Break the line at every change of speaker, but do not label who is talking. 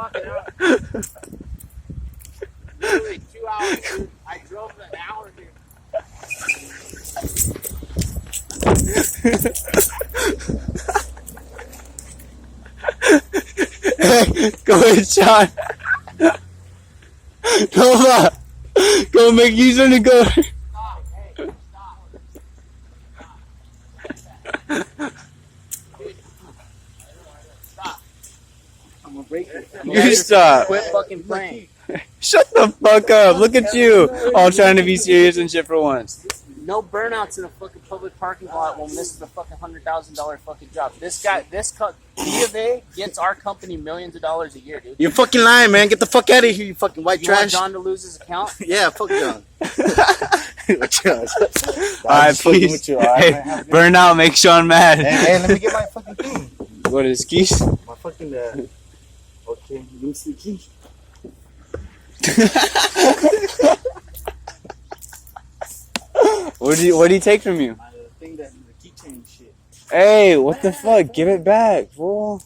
walking out. Literally 2 hours, dude. I drove an hour, dude.
Hey, go ahead, Sean. Go make use of the go.
Stop, hey, stop. Stop. I'm gonna break it.
You stop.
Quit fucking playing.
Shut the fuck up. Look at you. All trying to be serious and shit for once.
No burnouts in a fucking public parking lot when this is a fucking $100,000 fucking job. B of A gets our company millions of dollars a year, dude.
You're fucking lying, man. Get the fuck out of here, you fucking white
You want
trash.
John to lose his account?
Yeah, fuck John.
Alright, please. Hey, burnout makes Sean mad.
Hey, let me get my fucking thing.
What is keys?
My fucking, okay, let me see the keys.
What do you take from you?
The thing that, the keychain shit.
Hey, what the fuck? Give it back, fool.